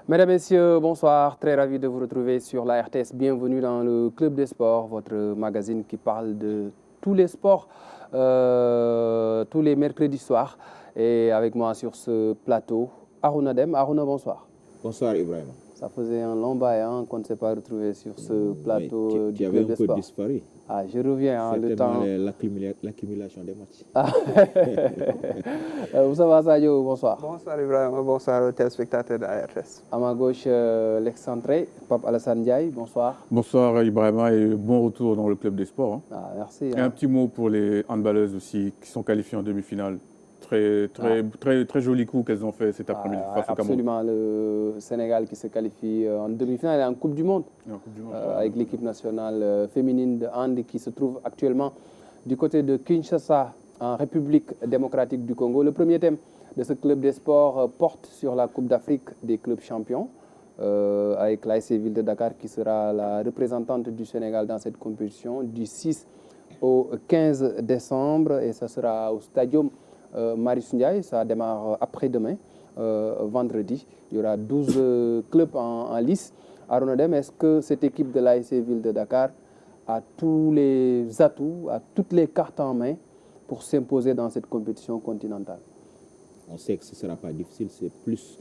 Mesdames, Messieurs, bonsoir. Très ravi de vous retrouver sur la RTS. Bienvenue dans le Club des Sports, votre magazine qui parle de tous les sports, tous les mercredis soirs. Et avec moi sur ce plateau, Aruna Dem. Aruna, bonsoir. Bonsoir Ibrahim. Ça faisait un long bail qu'on ne s'est pas retrouvé sur ce plateau du Club des Sports. Tu avais un peu disparu. Ah, je reviens, le temps. L'accumulation des matchs. Moussa Sadio, bonsoir. Bonsoir Ibrahim, bonsoir aux téléspectateurs de la RTS. À ma gauche, l'excentré, Pape Alassane Ndiaye, bonsoir. Bonsoir Ibrahima et bon retour dans le Club des Sports. Ah, merci. Et un petit mot pour les handballeuses aussi qui sont qualifiées en demi-finale. Très joli coup qu'elles ont fait cet après-midi face au Cameroun. Absolument, le Sénégal qui se qualifie en demi-finale et en Coupe du Monde, avec l'équipe nationale féminine de hand qui se trouve actuellement du côté de Kinshasa, en République démocratique du Congo. Le premier thème de ce Club des Sports porte sur la Coupe d'Afrique des clubs champions, avec l'ASC Ville de Dakar qui sera la représentante du Sénégal dans cette compétition du 6 au 15 décembre et ça sera au Stadium Marius Ndiaye. Ça démarre après-demain, vendredi. Il y aura 12 clubs en lice. Aruna Dem, est-ce que cette équipe de l'ASC Ville de Dakar a tous les atouts, a toutes les cartes en main pour s'imposer dans cette compétition continentale? On sait que ce ne sera pas difficile, c'est plus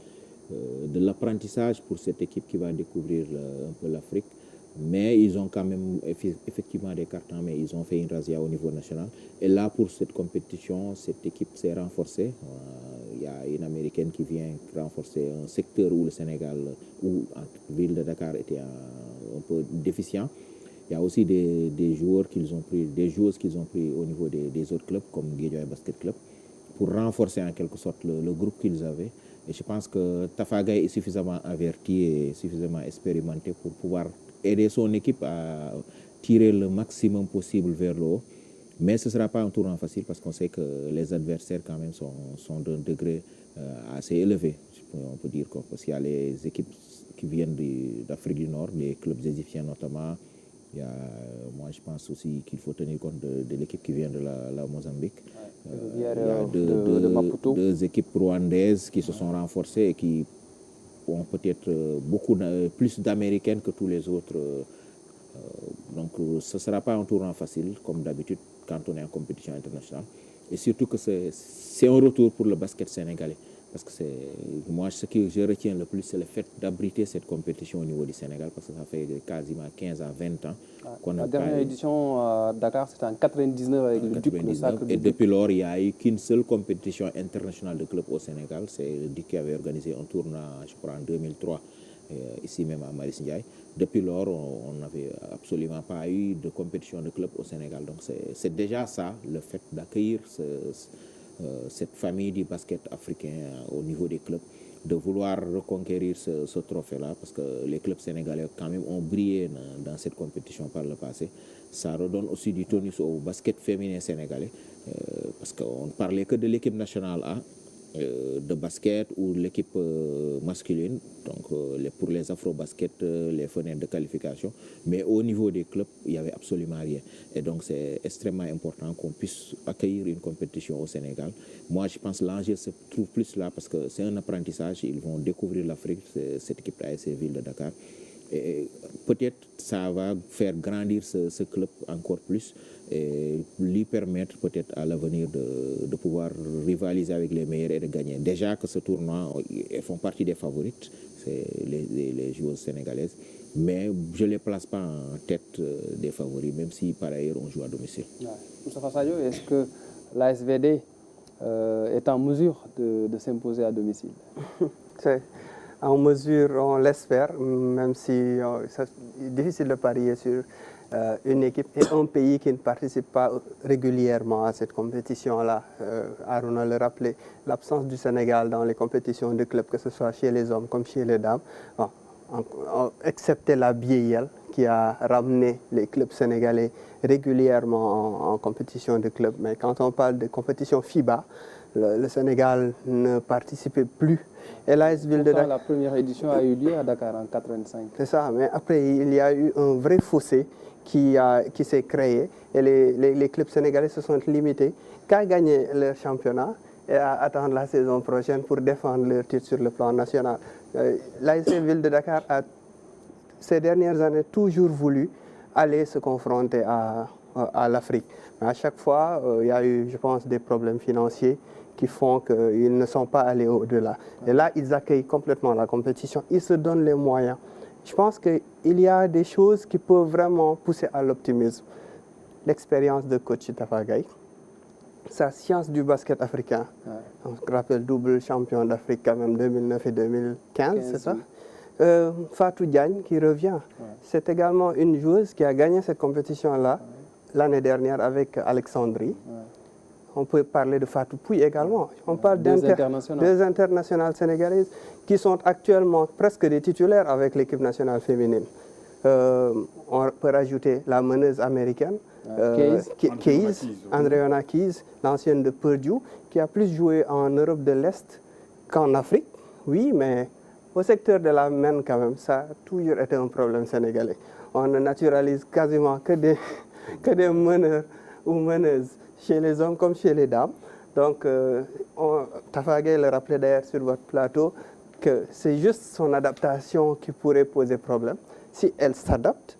de l'apprentissage pour cette équipe qui va découvrir un peu l'Afrique. Mais ils ont quand même effectivement des cartes en main. Ils ont fait une razzia au niveau national. Et là, pour cette compétition, cette équipe s'est renforcée. Il y a une Américaine qui vient renforcer un secteur où le Sénégal, où la ville de Dakar était un peu déficient. Il y a aussi des joueurs qu'ils ont pris, des joueuses qu'ils ont pris au niveau des autres clubs, comme Guédiawaye Basket Club, pour renforcer en quelque sorte le groupe qu'ils avaient. Et je pense que Tafaga est suffisamment averti et suffisamment expérimenté pour pouvoir aider son équipe à tirer le maximum possible vers le haut. Mais ce ne sera pas un tournoi facile parce qu'on sait que les adversaires quand même sont d'un degré assez élevé. On peut dire parce qu'il y a les équipes qui viennent d'Afrique du Nord, les clubs égyptiens notamment. Moi je pense aussi qu'il faut tenir compte de l'équipe qui vient de la Mozambique. Il y a deux équipes rwandaises qui se sont renforcées et qui ont peut-être plus d'Américaines que tous les autres. Donc ce ne sera pas un tournoi facile, comme d'habitude, quand on est en compétition internationale. Et surtout que c'est un retour pour le basket sénégalais. Parce que moi, ce que je retiens le plus, c'est le fait d'abriter cette compétition au niveau du Sénégal, parce que ça fait quasiment 15 à 20 ans. La dernière édition à Dakar, c'était en 99 avec le Duc. Et depuis lors, il n'y a eu qu'une seule compétition internationale de club au Sénégal. C'est le Duc qui avait organisé un tournoi, je crois, en 2003, ici même à Marius Ndiaye. Depuis lors, on n'avait absolument pas eu de compétition de club au Sénégal. Donc c'est déjà ça, le fait d'accueillir cette famille du basket africain au niveau des clubs, de vouloir reconquérir ce trophée-là, parce que les clubs sénégalais quand même ont brillé dans cette compétition par le passé. Ça redonne aussi du tonus au basket féminin sénégalais, parce qu'on ne parlait que de l'équipe nationale A de basket ou l'équipe masculine, donc pour les afro-basket, les fenêtres de qualification, mais au niveau des clubs, il n'y avait absolument rien. Et donc c'est extrêmement important qu'on puisse accueillir une compétition au Sénégal. Moi je pense que l'enjeu se trouve plus là parce que c'est un apprentissage, ils vont découvrir l'Afrique, cette équipe ASC Ville de Dakar. Et peut-être ça va faire grandir ce club encore plus et lui permettre peut-être à l'avenir de pouvoir rivaliser avec les meilleurs et de gagner. Déjà que ce tournoi, elles font partie des favorites, c'est les joueuses sénégalaises, mais je ne les place pas en tête des favoris, même si par ailleurs on joue à domicile. Moussa Sadio, est-ce que l'ASVD est en mesure de s'imposer à domicile? En mesure, on l'espère, même si c'est difficile de parier sur une équipe et un pays qui ne participe pas régulièrement à cette compétition-là. Aruna le rappelait, l'absence du Sénégal dans les compétitions de clubs, que ce soit chez les hommes comme chez les dames, excepté la BIEL qui a ramené les clubs sénégalais régulièrement en compétition de clubs. Mais quand on parle de compétition FIBA, le Sénégal ne participait plus. Et l'AS Ville de Dakar, la première édition a eu lieu à Dakar en 1985. C'est ça, mais après il y a eu un vrai fossé qui s'est créé et les clubs sénégalais se sont limités qu'à gagner leur championnat et à attendre la saison prochaine pour défendre leur titre sur le plan national. L'ASC Ville de Dakar a, ces dernières années, toujours voulu aller se confronter à l'Afrique. Mais à chaque fois, il y a eu, je pense, des problèmes financiers qui font qu'ils ne sont pas allés au-delà. Et là, ils accueillent complètement la compétition, ils se donnent les moyens. Je pense qu'il y a des choses qui peuvent vraiment pousser à l'optimisme. L'expérience de coach Tafa Gaye, sa science du basket africain. On se rappelle double champion d'Afrique quand même 2009 et 2015, c'est ça? Fatou Diagne qui revient. C'est également une joueuse qui a gagné cette compétition-là l'année dernière avec Alexandrie. On peut parler de Fatou Pouy également. On parle deux internationales sénégalaises qui sont actuellement presque des titulaires avec l'équipe nationale féminine. On peut rajouter la meneuse américaine, Andreana Keys, l'ancienne de Purdue, qui a plus joué en Europe de l'Est qu'en Afrique. Oui, mais au secteur de la mène quand même, ça a toujours été un problème sénégalais. On ne naturalise quasiment que des meneurs ou meneuses chez les hommes comme chez les dames. Donc, Tafa Gaye le rappelait d'ailleurs sur votre plateau que c'est juste son adaptation qui pourrait poser problème. Si elle s'adapte,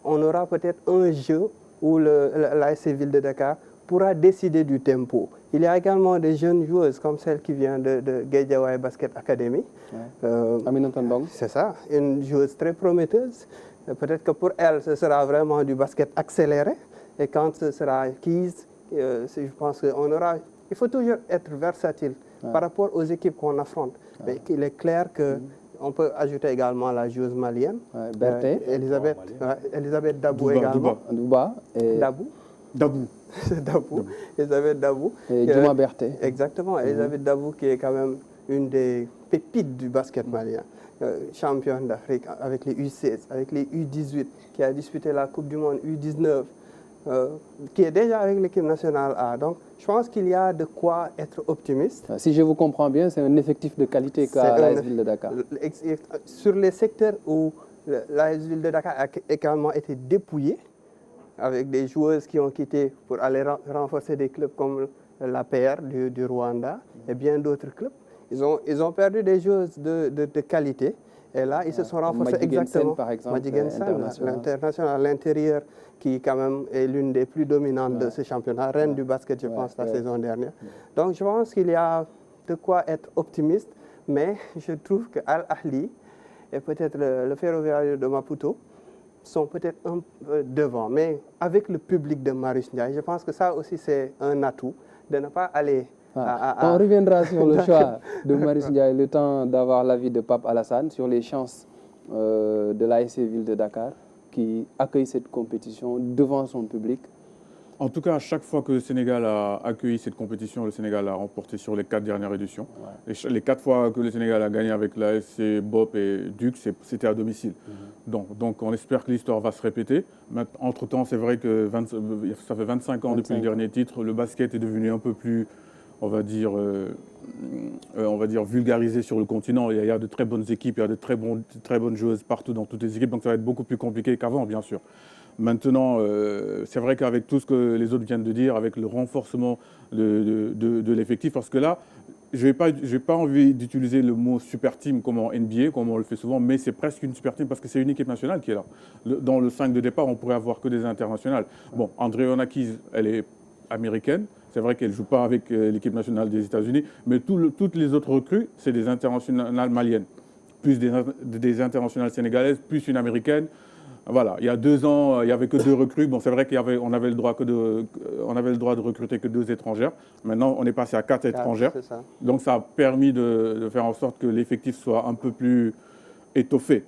on aura peut-être un jeu où l'ASC Ville de Dakar pourra décider du tempo. Il y a également des jeunes joueuses comme celle qui vient de Guédiawaye Basket Academy. Aminata Ndong. C'est ça, une joueuse très prometteuse. Peut-être que pour elle, ce sera vraiment du basket accéléré. Et quand ce sera Keys, je pense qu'on aura... Il faut toujours être versatile par rapport aux équipes qu'on affronte. Mais il est clair qu'on peut ajouter également la joueuse malienne. Elisabeth Dabou également. Dabou. Elisabeth Dabou. Et Djouma Berté. Exactement. Elisabeth Dabou qui est quand même une des pépites du basket malien. Championne d'Afrique avec les U16, avec les U18, qui a disputé la Coupe du Monde U19. Qui est déjà avec l'équipe nationale A. Donc, je pense qu'il y a de quoi être optimiste. Si je vous comprends bien, c'est un effectif de qualité qu'a l'AS Ville de Dakar. Sur les secteurs où l'AS Ville de Dakar a également été dépouillée, avec des joueuses qui ont quitté pour aller renforcer des clubs comme l'APR du Rwanda et bien d'autres clubs. Ils ont perdu des joueuses de qualité. Et là, ils se sont renforcés exactement. Par exemple, l'international à l'intérieur, qui quand même est l'une des plus dominantes de ce championnat, reine du basket, je pense, la saison dernière. Donc, je pense qu'il y a de quoi être optimiste, mais je trouve que Al Ahly et peut-être le Ferroviario de Maputo sont peut-être un peu devant. Mais avec le public de Marius Ndiaye, je pense que ça aussi, c'est un atout de ne pas aller... On reviendra sur le choix de Marius Ndiaye, le temps d'avoir l'avis de Pape Alassane sur les chances de l'ASC Ville de Dakar qui accueille cette compétition devant son public. En tout cas, à chaque fois que le Sénégal a accueilli cette compétition, le Sénégal a remporté sur les 4 dernières éditions. Les 4 fois que le Sénégal a gagné avec l'ASC BOP et Duc, c'était à domicile. Donc on espère que l'histoire va se répéter. Entre-temps, c'est vrai que ça fait 25 ans depuis le dernier titre. Le basket est devenu un peu plus... on va dire vulgarisé sur le continent. Il y a de très bonnes équipes, il y a de très bonnes joueuses partout dans toutes les équipes, donc ça va être beaucoup plus compliqué qu'avant, bien sûr. Maintenant, c'est vrai qu'avec tout ce que les autres viennent de dire, avec le renforcement de l'effectif, parce que là, je n'ai pas envie d'utiliser le mot super team comme en NBA, comme on le fait souvent, mais c'est presque une super team parce que c'est une équipe nationale qui est là. Dans le 5 de départ, on pourrait avoir que des internationales. Bon, Andreana Keys, elle est américaine. C'est vrai qu'elle ne joue pas avec l'équipe nationale des États-Unis, mais toutes les autres recrues, c'est des internationales maliennes, plus des internationales sénégalaises, plus une américaine. Voilà, il y a 2 ans, il n'y avait que 2 recrues. Bon, c'est vrai qu'on avait le droit de recruter que 2 étrangères. Maintenant, on est passé à 4 étrangères. Ça. Donc, ça a permis de faire en sorte que l'effectif soit un peu plus étoffé.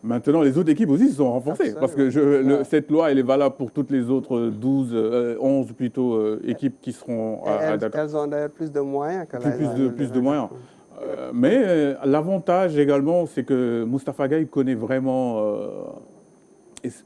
Maintenant, les autres équipes aussi se sont renforcées. Parce que cette loi, elle est valable pour toutes les autres 11 plutôt équipes qui seront à Dakar. Elles ont d'ailleurs plus de moyens que plus de moyens. Mais l'avantage également, c'est que Moustapha Gaye connaît vraiment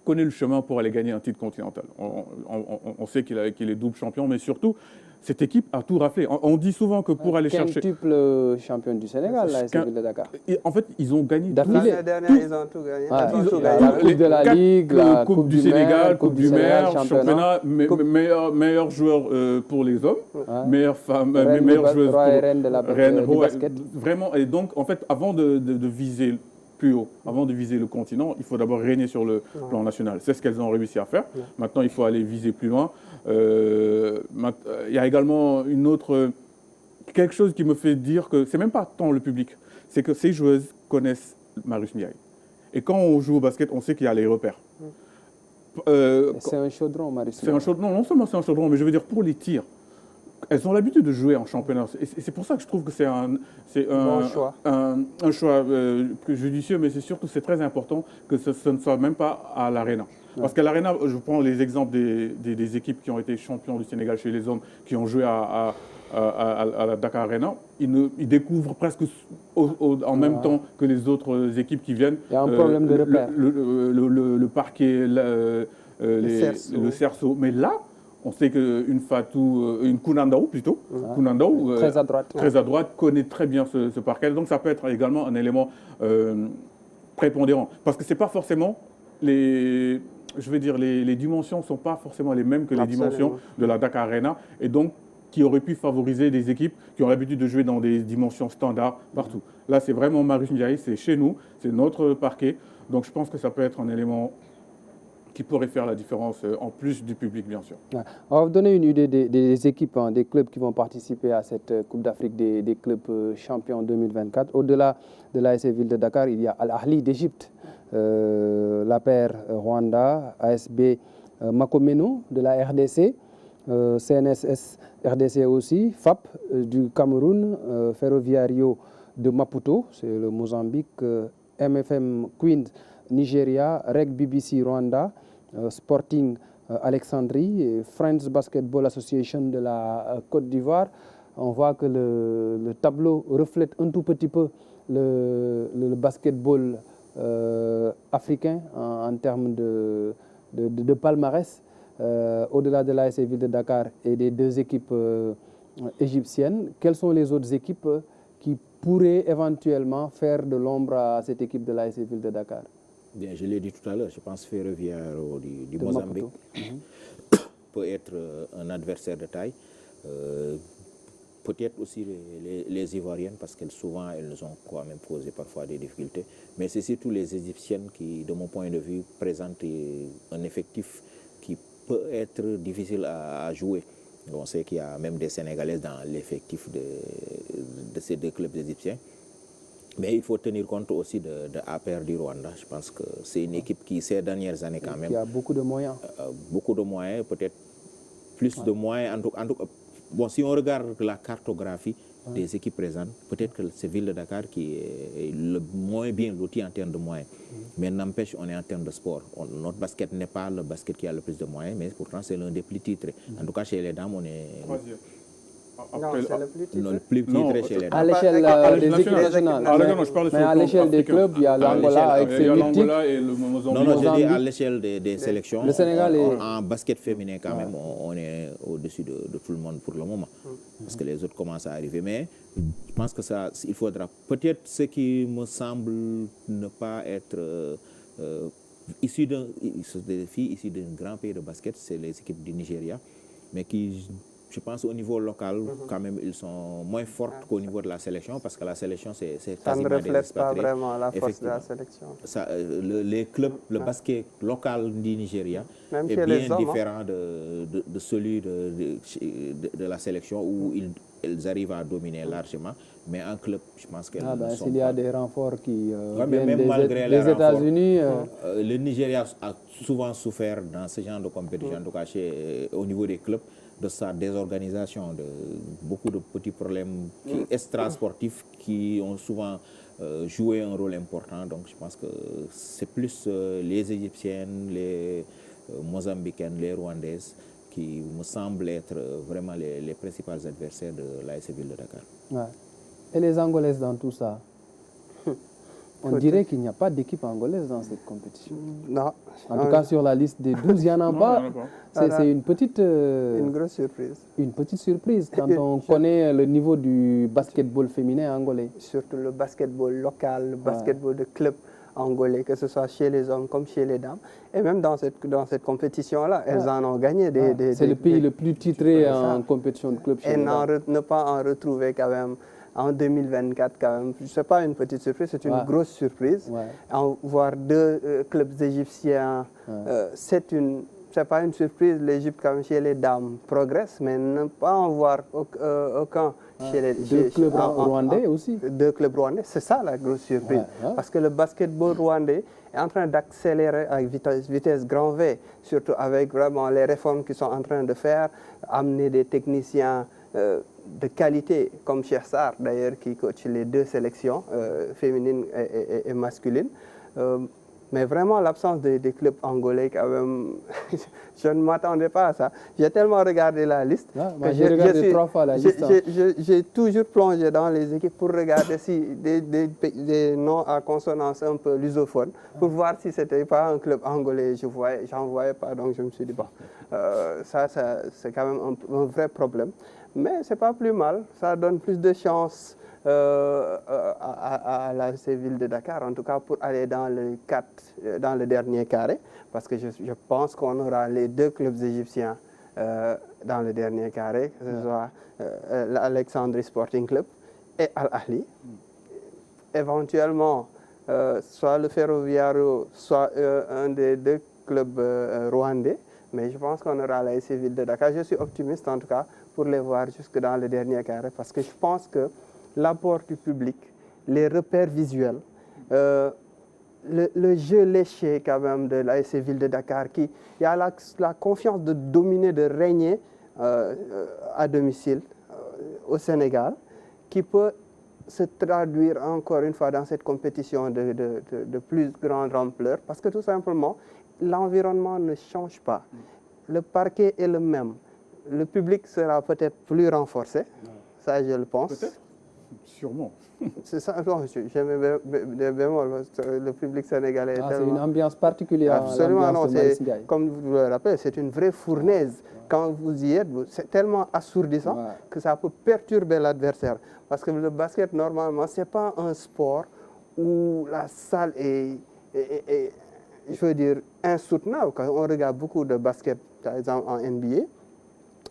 connaît le chemin pour aller gagner un titre continental. On sait qu'il est double champion, mais surtout, cette équipe a tout raflé. On dit souvent que pour aller chercher... Quintuple champion du Sénégal, l'AS Ville de Dakar. Et en fait, ils ont gagné. L'année dernière, ils ont tout gagné. La Coupe de la Ligue, la Coupe du Sénégal, Coupe du Maire, championnat, meilleur joueur pour les hommes, meilleure femme, meilleure joueuse pour reine de la basket. Vraiment, et donc, en fait, avant de viser plus haut, avant de viser le continent, il faut d'abord régner sur le plan national. C'est ce qu'elles ont réussi à faire. Maintenant, il faut aller viser plus loin. Il y a également quelque chose qui me fait dire que c'est même pas tant le public, c'est que ces joueuses connaissent Marius Ndiaye. Et quand on joue au basket, on sait qu'il y a les repères. C'est un chaudron, Marius. Non seulement c'est un chaudron, mais je veux dire pour les tirs. Elles ont l'habitude de jouer en championnat. Et c'est pour ça que je trouve que c'est un choix plus judicieux, mais c'est surtout c'est très important que ce ne soit même pas à l'Arena. Parce qu'à l'Arena, je prends les exemples des équipes qui ont été champions du Sénégal chez les hommes, qui ont joué à la Dakar Arena, ils découvrent presque en même temps que les autres équipes qui viennent. Il y a un problème de repère. Le parquet, le cerceau. Mais là, on sait qu'une Fatou, une Kounandao plutôt, Kounandao, très à droite, connaît très bien ce parquet. Donc ça peut être également un élément prépondérant. Parce que c'est pas forcément les dimensions ne sont pas forcément les mêmes que les dimensions de la Dakar Arena. Et donc, qui aurait pu favoriser des équipes qui ont l'habitude de jouer dans des dimensions standards partout. Là, c'est vraiment Marius Ndiaye, c'est chez nous, c'est notre parquet. Donc je pense que ça peut être un élément qui pourrait faire la différence, en plus du public, bien sûr. On va vous donner une idée des équipes, des clubs qui vont participer à cette Coupe d'Afrique des clubs champions 2024. Au-delà de l'AS Ville de Dakar, il y a Al Ahly d'Égypte, l'APR Rwanda, ASB Makomeno de la RDC, CNSS RDC aussi, FAP du Cameroun, Ferroviario de Maputo, c'est le Mozambique, MFM Queens Nigeria, REG BBC Rwanda, Sporting Alexandrie, et Friends Basketball Association de la Côte d'Ivoire. On voit que le tableau reflète un tout petit peu le basketball africain en termes de palmarès. Au-delà de l'AS Ville de Dakar et des deux équipes égyptiennes, quelles sont les autres équipes qui pourraient éventuellement faire de l'ombre à cette équipe de l'AS Ville de Dakar? Bien, je l'ai dit tout à l'heure, je pense Ferroviario du Mozambique peut être un adversaire de taille. Peut-être aussi les Ivoiriennes, parce qu'elles souvent elles nous ont quand même posé parfois des difficultés. Mais c'est surtout les Égyptiennes qui, de mon point de vue, présentent un effectif qui peut être difficile à jouer. On sait qu'il y a même des Sénégalaises dans l'effectif de ces deux clubs égyptiens. Mais il faut tenir compte aussi de APR du Rwanda. Je pense que c'est une équipe qui, ces dernières années quand même... Il y a beaucoup de moyens. Beaucoup de moyens, peut-être plus de moyens. En tout cas, bon, si on regarde la cartographie des équipes présentes, peut-être que c'est Ville de Dakar qui est le moins bien loti en termes de moyens. Mais n'empêche, on est en termes de sport. Notre basket n'est pas le basket qui a le plus de moyens, mais pourtant c'est l'un des plus titrés. En tout cas, chez les dames, on est... Non, c'est le plus titré. Non, le plus titré chez les dames. À l'échelle des équipes nationales. Mais à l'échelle des clubs, il y a l'Angola avec ses mythiques. Non, je dis à l'échelle des sélections. Le Sénégal en basket féminin, quand même, on est au-dessus de tout le monde pour le moment. Parce que les autres commencent à arriver. Mais je pense que ça, il faudra. Peut-être ce qui me semble ne pas être issu des filles issues d'un grand pays de basket, c'est les équipes du Nigeria, mais qui, je pense, au niveau local, quand même, ils sont moins fortes qu'au niveau de la sélection, parce que la sélection, c'est quasiment des expatriés. Ça ne reflète pas vraiment la force de la sélection. Ça, les clubs, le basket local du Nigeria même est bien différent de celui de la sélection, où ils arrivent à dominer largement. Mais en club, je pense qu'elles ne sont s'il y a des renforts qui viennent des États-Unis... le Nigeria a souvent souffert dans ce genre de compétition, en tout cas au niveau des clubs, de sa désorganisation, de beaucoup de petits problèmes extra-sportifs qui ont souvent joué un rôle important. Donc je pense que c'est plus les Égyptiennes, les Mozambicaines, les Rwandaises qui me semblent être vraiment les principaux adversaires de l'AS Ville de Dakar. Ouais. Et les Angolaises dans tout ça? On dirait qu'il n'y a pas d'équipe angolaise dans cette compétition. Non. En tout cas, sur la liste des 12, il n'y en a pas. C'est une petite... Une grosse surprise. Une petite surprise quand on connaît le niveau du basketball féminin angolais. Surtout le basketball local, le basketball de club angolais, que ce soit chez les hommes comme chez les dames. Et même dans cette compétition-là, elles en ont gagné des... C'est le pays le plus titré en compétition de club chez les dames. Et ne pas en retrouver quand même en 2024, quand même, ce n'est pas une petite surprise, c'est une grosse surprise. En voir 2 clubs égyptiens, c'est pas une surprise. L'Égypte, comme chez les dames, progresse, mais ne pas en voir aucun chez les... 2 clubs rwandais aussi. 2 clubs rwandais, c'est ça la grosse surprise. Parce que le basketball rwandais est en train d'accélérer avec vitesse grand V, surtout avec vraiment les réformes qu'ils sont en train de faire, amener des techniciens de qualité, comme Cheikh Sarr, d'ailleurs, qui coach les 2 sélections, féminines et masculines. Mais vraiment, l'absence des clubs angolais, quand même, je ne m'attendais pas à ça. J'ai tellement regardé la liste. J'ai regardé 3 fois la liste. J'ai toujours plongé dans les équipes pour regarder si des noms à consonance un peu lusophones, pour voir si ce n'était pas un club angolais. J'en voyais pas, donc je me suis dit, bon, ça c'est quand même un vrai problème. Mais ce n'est pas plus mal, ça donne plus de chances à la ville de Dakar, en tout cas pour aller dans le dernier carré, parce que je pense qu'on aura les 2 clubs égyptiens dans le dernier carré, que ce soit l'Alexandrie Sporting Club et Al-Ahli. Éventuellement, soit le Ferroviario, soit un des 2 clubs rwandais, mais je pense qu'on aura l'AS Ville de Dakar. Je suis optimiste en tout cas pour les voir jusque dans le dernier carré, parce que je pense que l'apport du public, les repères visuels, le jeu léché quand même de l'AS Ville de Dakar, il y a la confiance de dominer, de régner à domicile au Sénégal, qui peut se traduire encore une fois dans cette compétition de plus grande ampleur, parce que tout simplement, l'environnement ne change pas. Le parquet est le même. Le public sera peut-être plus renforcé, ça je le pense. Peut-être. Sûrement. C'est ça, j'ai des bémols. Le public sénégalais est c'est une ambiance particulière. Absolument, non. Comme vous le rappelez, c'est une vraie fournaise. Quand vous y êtes, c'est tellement assourdissant que ça peut perturber l'adversaire. Parce que le basket, normalement, ce n'est pas un sport où la salle est je veux dire, insoutenable. Quand on regarde beaucoup de basket, par exemple en NBA,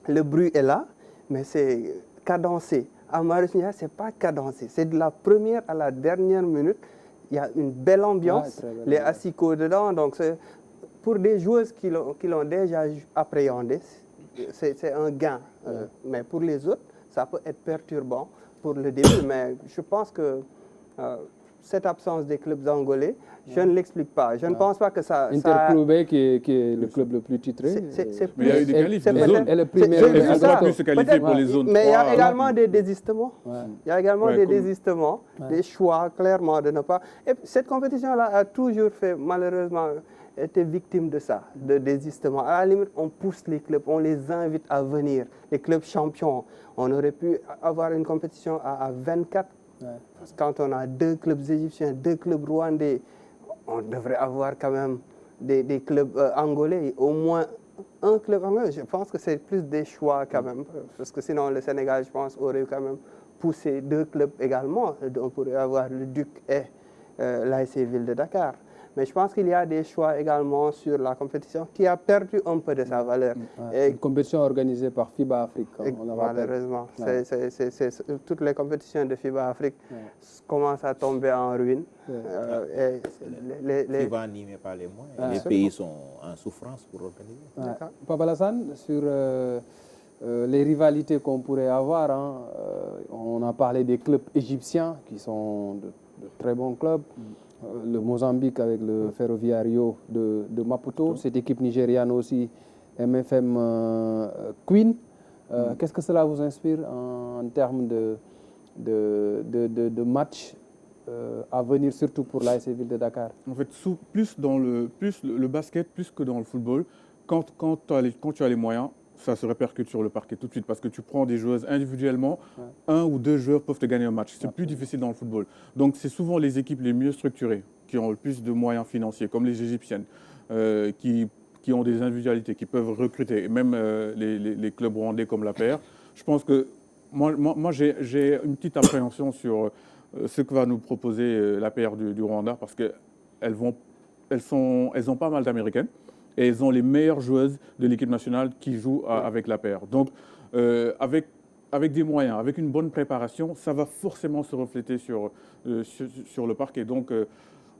le bruit est là, mais c'est cadencé. À Marussia, ce n'est pas cadencé. C'est de la première à la dernière minute. Il y a une belle ambiance, les assicots dedans. Donc, pour des joueuses qui l'ont déjà appréhendé, c'est un gain. Mais pour les autres, ça peut être perturbant pour le début. Mais je pense que cette absence des clubs angolais, je ne l'explique pas. Je ne pense pas que ça... Interclubé, qui est le club le plus titré. Mais il y a eu des qualifs de zone. Elle est première. Elle ne plus se qualifier pour les zones. Mais il y a également des désistements. Il y a également des désistements, des choix clairement de ne pas... Et cette compétition-là a toujours fait, malheureusement, été victime de ça, de désistement. À la limite, on pousse les clubs, on les invite à venir. Les clubs champions, on aurait pu avoir une compétition à 24. Parce que quand on a 2 clubs égyptiens, 2 clubs rwandais, on devrait avoir quand même des clubs angolais, au moins un club angolais. Je pense que c'est plus des choix quand même, parce que sinon le Sénégal, je pense, aurait quand même poussé 2 clubs également. On pourrait avoir le Duc et l'AS Ville de Dakar. Mais je pense qu'il y a des choix également sur la compétition qui a perdu un peu de sa valeur. Et une compétition organisée par FIBA Afrique. Malheureusement. Toutes les compétitions de FIBA Afrique commencent à tomber en ruine. FIBA n'y met pas les moyens. Les pays sont en souffrance pour organiser. Papa Lassane, sur les rivalités qu'on pourrait avoir, on a parlé des clubs égyptiens qui sont de très bons clubs. Le Mozambique avec le Ferroviario de Maputo, cette équipe nigériane aussi, MFM Queen. Qu'est-ce que cela vous inspire en termes de matchs à venir, surtout pour l'AS Ville de Dakar? En fait, plus le basket, plus que dans le football, quand tu as les moyens, ça se répercute sur le parquet tout de suite parce que tu prends des joueuses individuellement, un ou deux joueurs peuvent te gagner un match. C'est plus difficile dans le football. Donc c'est souvent les équipes les mieux structurées qui ont le plus de moyens financiers, comme les Égyptiennes, qui ont des individualités, qui peuvent recruter, et même les clubs rwandais comme la PR. Je pense que moi j'ai une petite appréhension sur ce que va nous proposer la PR du Rwanda parce qu'elles ont pas mal d'Américaines. Et elles ont les meilleures joueuses de l'équipe nationale qui jouent avec la paire. Donc, avec des moyens, avec une bonne préparation, ça va forcément se refléter sur le parquet. Donc,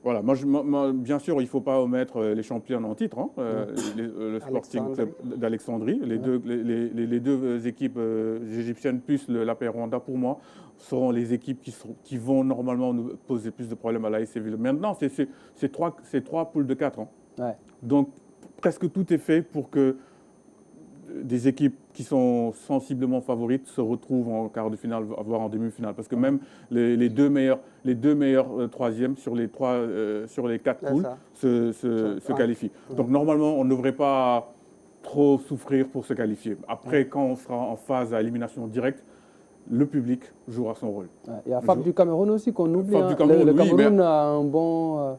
voilà, moi, bien sûr, il ne faut pas omettre les championnes en titre, hein, le Sporting Club d'Alexandrie. Les deux équipes égyptiennes plus l'APR Rwanda, pour moi, seront les équipes qui vont normalement nous poser plus de problèmes à l'AS Séville. Maintenant, c'est trois poules de 4 ans. Ouais. Donc, presque tout est fait pour que des équipes qui sont sensiblement favorites se retrouvent en quart de finale, voire en demi-finale. Parce que même les deux meilleurs troisièmes sur les 4 poules se qualifient. Donc normalement, on ne devrait pas trop souffrir pour se qualifier. Après, quand on sera en phase à élimination directe, le public jouera son rôle. Il y a Fab du Cameroun aussi qu'on oublie. Le Cameroun a un bon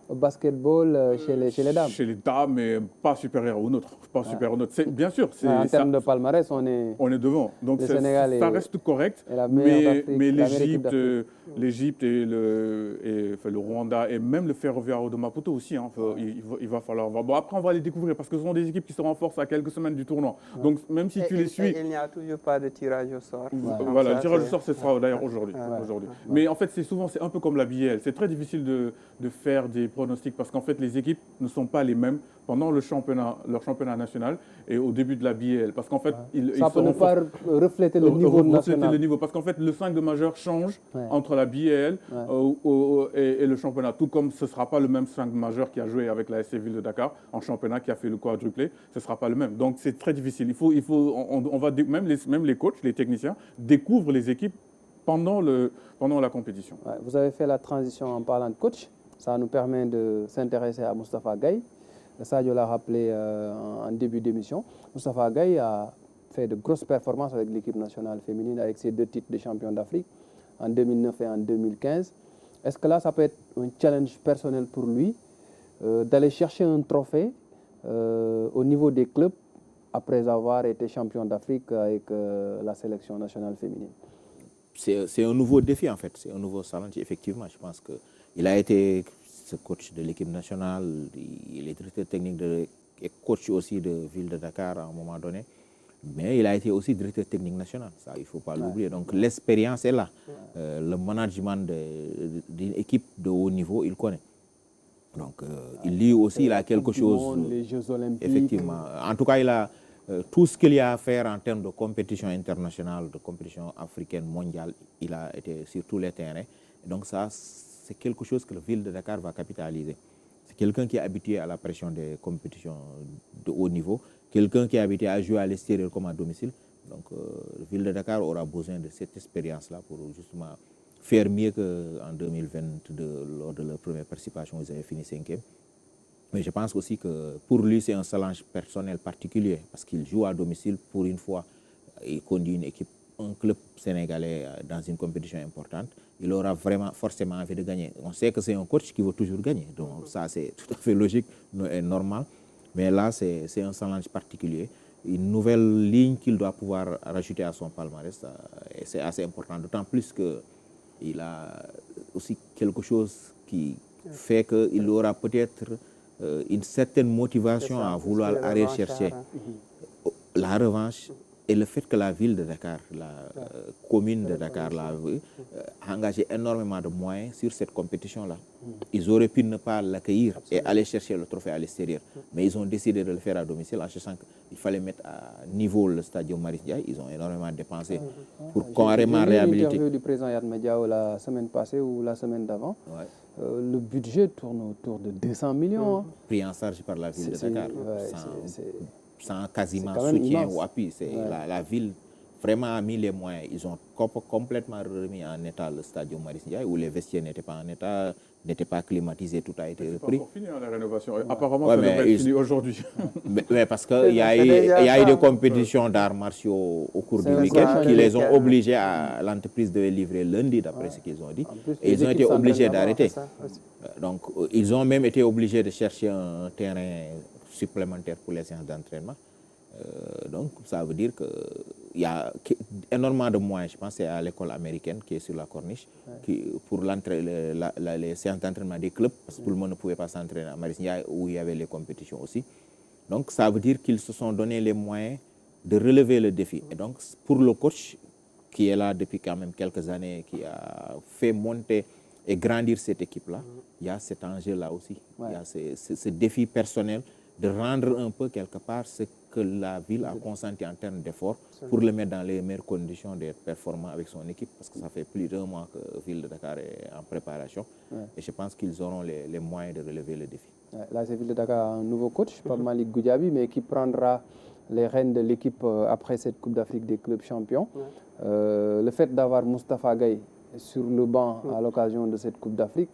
basketball chez les dames. Chez les dames, mais pas supérieur au nôtre. Pas supérieur au nôtre. Bien sûr. En termes de palmarès, on est devant. Donc ça reste correct. Mais l'Égypte et le Rwanda et même le Ferroviario de Maputo aussi, hein, il va falloir voir. Bon, après, on va les découvrir parce que ce sont des équipes qui se renforcent à quelques semaines du tournoi. Donc même si tu les suis... Il n'y a toujours pas de tirage au sort. Voilà, le tirage au sort, ce sera d'ailleurs aujourd'hui. Mais en fait, c'est un peu comme la BL. C'est très difficile de faire des pronostics parce qu'en fait, les équipes ne sont pas les mêmes pendant leur championnat national et au début de la BL. Parce qu'en fait, ça peut ne pas refléter le niveau national. Parce qu'en fait, le 5 de majeur change entre la BL et le championnat. Tout comme ce ne sera pas le même 5 de majeur qui a joué avec la SC Ville de Dakar en championnat, qui a fait le quadruplé. Ce ne sera pas le même. Donc, c'est très difficile. Même les coachs, les techniciens, découvrent les équipes pendant la compétition. Ouais, vous avez fait la transition en parlant de coach. Ça nous permet de s'intéresser à Moustapha Gaye. Sadio l'a rappelé en début d'émission. Moustapha Gaye a fait de grosses performances avec l'équipe nationale féminine, avec ses 2 titres de champion d'Afrique en 2009 et en 2015. Est-ce que là, ça peut être un challenge personnel pour lui d'aller chercher un trophée au niveau des clubs après avoir été champion d'Afrique avec la sélection nationale féminine? C'est un nouveau défi en fait, c'est un nouveau challenge effectivement. Je pense qu'il a été ce coach de l'équipe nationale, il est directeur technique et coach aussi de Ville de Dakar à un moment donné, mais il a été aussi directeur technique national, ça il ne faut pas l'oublier. Donc l'expérience est là, le management d'une équipe de haut niveau, il connaît. Donc lui aussi, il a quelque chose, les Jeux Olympiques. Effectivement. En tout cas, il a tout ce qu'il y a à faire en termes de compétition internationale, de compétition africaine, mondiale, il a été sur tous les terrains. Donc ça, c'est quelque chose que la Ville de Dakar va capitaliser. C'est quelqu'un qui est habitué à la pression des compétitions de haut niveau, quelqu'un qui est habitué à jouer à l'extérieur comme à domicile. Donc la Ville de Dakar aura besoin de cette expérience-là pour justement faire mieux qu'en 2022, lors de leur première participation, ils avaient fini 5e. Mais je pense aussi que pour lui, c'est un challenge personnel particulier parce qu'il joue à domicile pour une fois. Il conduit un club sénégalais dans une compétition importante. Il aura vraiment forcément envie de gagner. On sait que c'est un coach qui veut toujours gagner. Donc ça, c'est tout à fait logique et normal. Mais là, c'est un challenge particulier. Une nouvelle ligne qu'il doit pouvoir rajouter à son palmarès. C'est assez important. D'autant plus qu'il a aussi quelque chose qui fait qu'il aura peut-être une certaine motivation à vouloir aller chercher la revanche et le fait que la ville de Dakar, la commune de Dakar, a engagé énormément de moyens sur cette compétition-là. Ils auraient pu ne pas l'accueillir et aller chercher le trophée à l'extérieur. Mais ils ont décidé de le faire à domicile en sachant qu'il fallait mettre à niveau le stade Marius Ndiaye. Ils ont énormément dépensé pour carrément réhabiliter. J'ai vu l'interview du président Yad Mediao la semaine passée ou la semaine d'avant. Ouais. Le budget tourne autour de 200 millions. Pris en charge par la ville de Dakar. Sans quasiment soutien ou appui. La ville vraiment mis les moyens. Ils ont complètement remis en état le stade Marius Ndiaye où les vestiaires n'étaient pas en état, n'étaient pas climatisés, tout a été repris. C'est pas encore fini la rénovation. Apparemment, ça devrait être fini aujourd'hui. Mais parce qu'il y a eu des compétitions d'arts martiaux au cours du week-end qui les ont obligés à l'entreprise de livrer lundi, d'après ce qu'ils ont dit. Et ils ont été obligés d'arrêter. Donc, ils ont même été obligés de chercher un terrain supplémentaire pour les séances d'entraînement. Donc, ça veut dire qu'il y a énormément de moyens. Je pense que c'est à l'école américaine qui est sur la Corniche, pour les séances d'entraînement des clubs, parce que tout le monde ne pouvait pas s'entraîner à Marius Ndiaye où il y avait les compétitions aussi. Donc, ça veut dire qu'ils se sont donné les moyens de relever le défi. Et donc, pour le coach, qui est là depuis quand même quelques années, qui a fait monter et grandir cette équipe-là, il y a cet enjeu-là aussi. Il y a ce défi personnel de rendre un peu quelque part ce que la ville a consenti en termes d'efforts pour le mettre dans les meilleures conditions d'être performant avec son équipe, parce que ça fait plus d'1 mois que la ville de Dakar est en préparation. Et je pense qu'ils auront les moyens de relever le défi. Là, c'est ville de Dakar, un nouveau coach, pas Malik Goudiaby, mais qui prendra les rênes de l'équipe après cette Coupe d'Afrique des clubs champions. Le fait d'avoir Moustapha Gueye sur le banc à l'occasion de cette Coupe d'Afrique,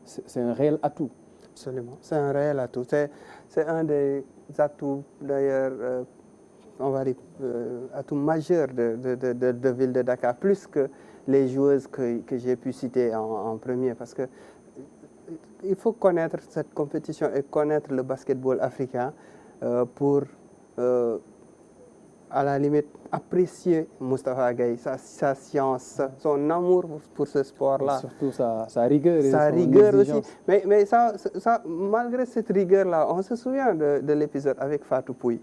c'est un réel atout. Absolument, c'est un réel atout. C'est un des atouts, d'ailleurs, on va dire, atout majeur de ville de Dakar, plus que les joueuses que j'ai pu citer en premier, parce que il faut connaître cette compétition et connaître le basketball africain pour, à la limite, apprécier Moustapha Gueye, sa science, son amour pour ce sport-là. Surtout sa rigueur. Sa rigueur aussi. Mais ça, malgré cette rigueur-là, on se souvient de l'épisode avec Fatou Pouye.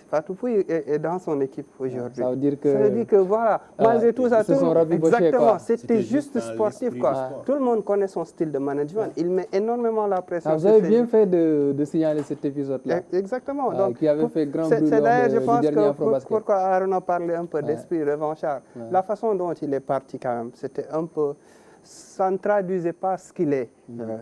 Fatou Pouye est dans son équipe aujourd'hui. Ça veut dire que voilà, malgré tout ça, exactement, c'était juste sportif, quoi. Tout le monde connaît son style de management. Il met énormément la pression. Vous avez bien fait de signaler cet épisode-là. Exactement. Donc, qui avait fait grand bruit c'est d'ailleurs, je du pense dernier que pourquoi Aaron a parlé un peu d'esprit revanchard. La façon dont il est parti quand même, c'était un peu... Ça ne traduisait pas ce qu'il est,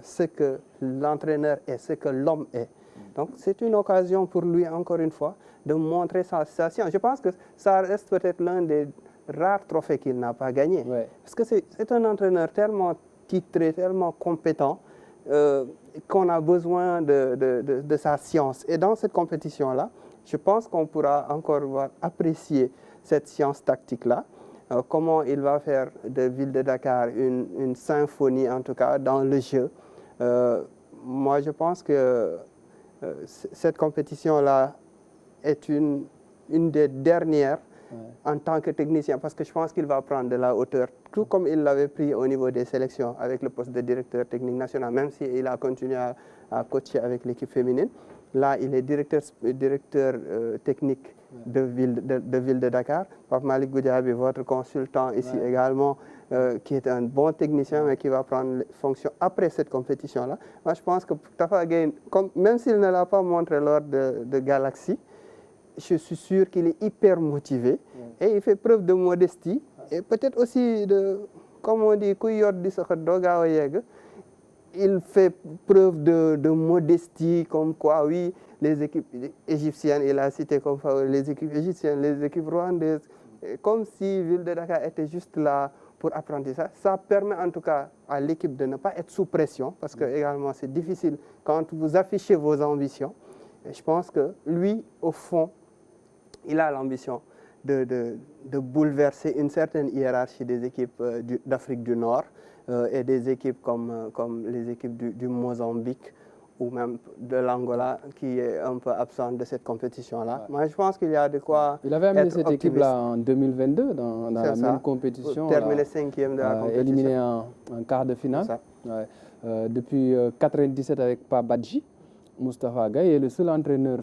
ce que l'entraîneur est, ce que l'homme est. Donc, c'est une occasion pour lui, encore une fois, de montrer sa science. Je pense que ça reste peut-être l'un des rares trophées qu'il n'a pas gagné. Parce que c'est un entraîneur tellement titré, tellement compétent, qu'on a besoin de sa science. Et dans cette compétition-là, je pense qu'on pourra encore apprécier cette science tactique-là. Comment il va faire de Ville de Dakar une symphonie, en tout cas, dans le jeu. Moi, je pense que cette compétition-là est une des dernières en tant que technicien, parce que je pense qu'il va prendre de la hauteur, tout comme il l'avait pris au niveau des sélections avec le poste de directeur technique national, même s'il a continué à coacher avec l'équipe féminine. Là, il est directeur technique de Ville de Dakar. Pape Malik Goudiaby, votre consultant ici également, qui est un bon technicien, mais qui va prendre les fonctions après cette compétition-là. Moi, je pense que Tafa Gueye, même s'il ne l'a pas montré lors de Galaxy, je suis sûr qu'il est hyper motivé et il fait preuve de modestie et peut-être aussi comme on dit, il fait preuve de modestie, comme quoi, oui, les équipes égyptiennes, il a cité comme les équipes égyptiennes, les équipes rwandaises, comme si Ville de Dakar était juste là pour apprendre ça. Ça permet en tout cas à l'équipe de ne pas être sous pression, parce que également c'est difficile quand vous affichez vos ambitions. Et je pense que lui, au fond, il a l'ambition de bouleverser une certaine hiérarchie des équipes d'Afrique du Nord et des équipes comme les équipes du Mozambique ou même de l'Angola, qui est un peu absente de cette compétition-là. Moi, je pense qu'il y a de quoi. Il avait amené cette équipe-là en 2022 dans la même compétition. Terminé 5e de la compétition. Éliminé en quart de finale. Depuis 1997 avec Pabadji, Moustapha Gueye est le seul entraîneur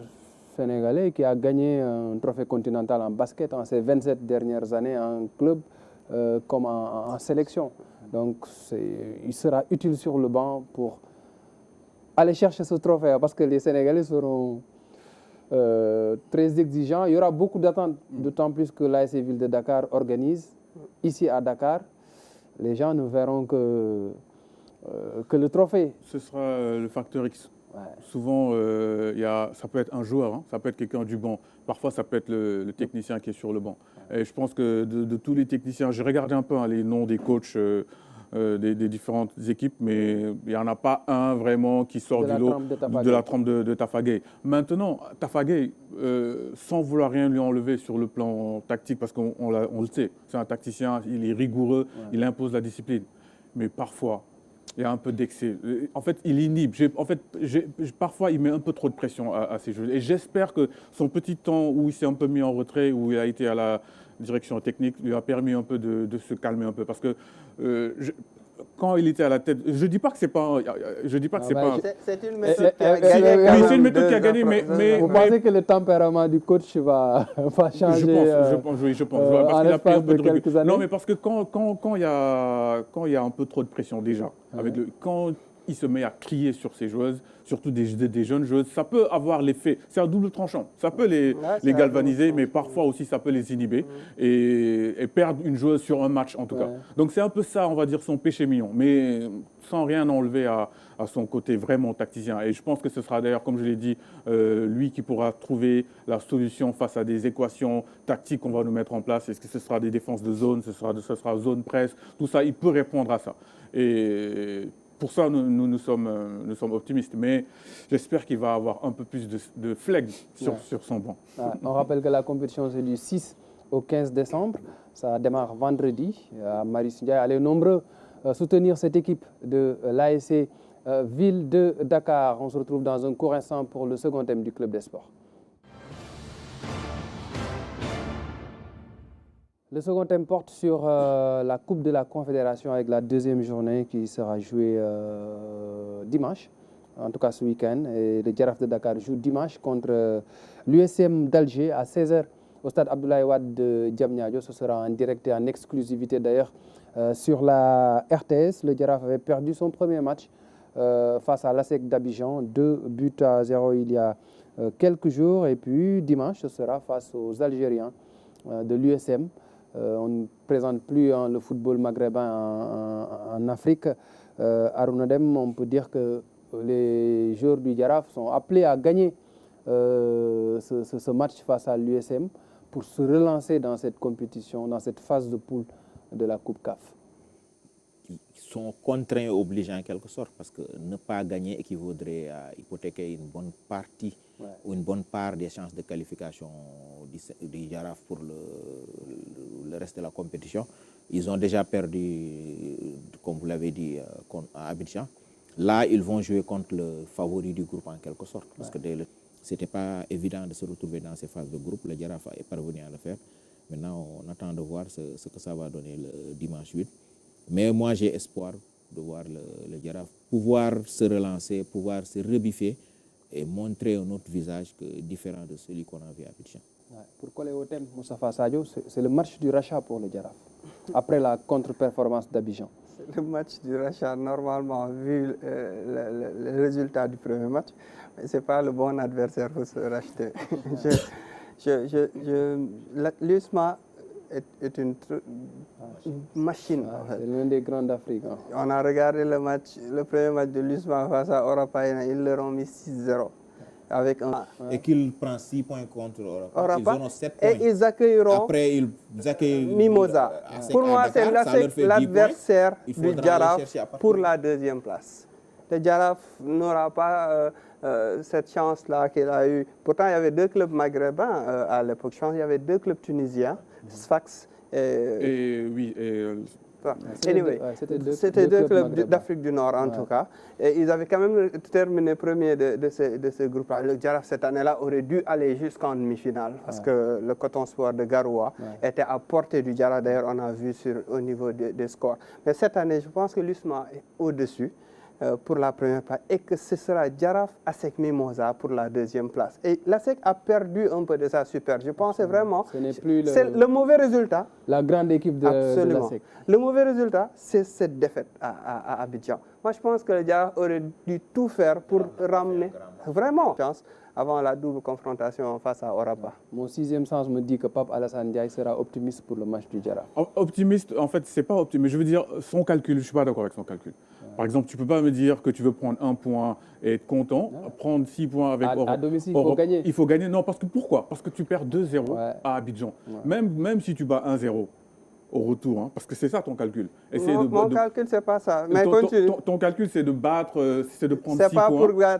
sénégalais qui a gagné un trophée continental en basket en ces 27 dernières années en club comme en sélection. Donc, il sera utile sur le banc pour aller chercher ce trophée, parce que les Sénégalais seront très exigeants. Il y aura beaucoup d'attentes, d'autant plus que l'ASC Ville de Dakar organise ici à Dakar. Les gens ne verront que le trophée. Ce sera le facteur X. Souvent, ça peut être un joueur, hein, ça peut être quelqu'un du banc. Parfois, ça peut être le technicien qui est sur le banc. Et je pense que de tous les techniciens, j'ai regardé un peu les noms des coachs des différentes équipes, mais il n'y en a pas un vraiment qui sort du lot de la trempe de Tafa Gueye. Maintenant, Tafa Gueye, sans vouloir rien lui enlever sur le plan tactique, parce qu'on le sait, c'est un tacticien, il est rigoureux, il impose la discipline. Mais parfois, il y a un peu d'excès. En fait, il inhibe. Parfois, il met un peu trop de pression à ses jeux. Et j'espère que son petit temps où il s'est un peu mis en retrait, où il a été à la direction technique, lui a permis un peu de se calmer un peu. Parce que quand il était à la tête, je dis pas que c'est pas, C'est une méthode qui a gagné. Oui, c'est une méthode qui a gagné, mais vous pensez que le tempérament du coach va changer? Je pense. Parce qu'il a pris un peu de recul. Non, mais parce que quand il y a un peu trop de pression déjà, quand il se met à crier sur ses joueuses, surtout des jeunes joueuses, ça peut avoir l'effet, c'est un double tranchant, ça peut les galvaniser, mais parfois aussi ça peut les inhiber et perdre une joueuse sur un match en tout cas. Donc c'est un peu ça, on va dire, son péché mignon, mais sans rien enlever à son côté vraiment tacticien. Et je pense que ce sera d'ailleurs, comme je l'ai dit, lui qui pourra trouver la solution face à des équations tactiques qu'on va nous mettre en place. Est-ce que ce sera des défenses de zone, ce sera zone presse, tout ça, il peut répondre à ça. Et pour ça, nous sommes optimistes, mais j'espère qu'il va avoir un peu plus de flegme sur son banc. On rappelle que la compétition, c'est du 6 au 15 décembre. Ça démarre vendredi à Marius Ndiaye. Allez nombreux soutenir cette équipe de l'ASC Ville de Dakar. On se retrouve dans un court instant pour le second thème du Club des Sports. Le second thème porte sur la Coupe de la Confédération avec la deuxième journée qui sera jouée dimanche, en tout cas ce week-end. Et le Jaraaf de Dakar joue dimanche contre l'USM d'Alger à 16h au stade Abdoulaye Wade de Diamniadio. Ce sera en direct et en exclusivité d'ailleurs sur la RTS. Le Jaraaf avait perdu son premier match face à l'ASEC d'Abidjan, 2-0 il y a quelques jours. Et puis dimanche, ce sera face aux Algériens de l'USM. On ne présente plus le football maghrébin en Afrique. Arouna Deme, on peut dire que les joueurs du Jaraaf sont appelés à gagner ce match face à l'USM pour se relancer dans cette compétition, dans cette phase de poule de la Coupe CAF. Ils sont contraints et obligés en quelque sorte, parce que ne pas gagner équivaudrait à hypothéquer une bonne partie ou une bonne part des chances de qualification du Jaraaf pour le reste de la compétition. Ils ont déjà perdu, comme vous l'avez dit, à Abidjan. Là, ils vont jouer contre le favori du groupe en quelque sorte, parce que ce n'était pas évident de se retrouver dans ces phases de groupe. Le Jaraaf est parvenu à le faire. Maintenant, on attend de voir ce que ça va donner le dimanche 8. Mais moi, j'ai espoir de voir le Jaraaf pouvoir se relancer, pouvoir se rebiffer et montrer un autre visage différent de celui qu'on a vu à Abidjan. Pour coller au thème, Moustapha Sadio, c'est le match du rachat pour le Jaraaf, après la contre-performance d'Abidjan. C'est le match du rachat, normalement, vu le résultat du premier match, mais ce n'est pas le bon adversaire pour se racheter. L'USMA est une machine. C'est l'un des grands d'Afrique. On a regardé le premier match de l'USMA face à Orapaina, ils leur ont mis 6-0. Avec et qu'ils prennent 6 points contre Orapa. Ils auront 7 points. Et ils accueilleront après, ils accueillent Mimosa. Pour moi, c'est l'adversaire du Jaraaf pour la deuxième place. Le Jaraaf n'aura pas cette chance-là qu'il a eue. Pourtant, il y avait 2 clubs maghrébins à l'époque. Je pense qu'il y avait 2 clubs tunisiens, Sfax c'était 2 clubs d'Afrique du Nord en tout cas. Et ils avaient quand même terminé premier de ce groupe-là. Le Jaraaf cette année-là aurait dû aller jusqu'en demi-finale parce que le Coton Sport de Garoua était à portée du Jaraaf. D'ailleurs, on a vu au niveau des scores. Mais cette année, je pense que l'USMA est au-dessus pour la première place et que ce sera Jaraaf ASEC Mimosa pour la deuxième place. Et l'ASEC a perdu un peu de sa super. Je pensais vraiment c'est le mauvais résultat. La grande équipe de l'ASEC. Le mauvais résultat, c'est cette défaite à Abidjan. Moi, je pense que le Jaraaf aurait dû tout faire pour ramener vraiment avant la double confrontation face à Orapa. Mon sixième sens me dit que Pape Alassane Ndiaye sera optimiste pour le match du Jaraaf. Optimiste, en fait, c'est pas optimiste. Je veux dire, son calcul, je ne suis pas d'accord avec son calcul. Par exemple, tu ne peux pas me dire que tu veux prendre 1 point et être content, prendre 6 points avec Orapa. À domicile, il faut gagner. Il faut gagner. Non, pourquoi? Parce que tu perds 2-0 à Abidjan. Même si tu bats 1-0 au retour, hein, parce que c'est ça ton calcul. Mon calcul, c'est pas ça. Mais ton calcul, c'est de battre, c'est de prendre 6 points.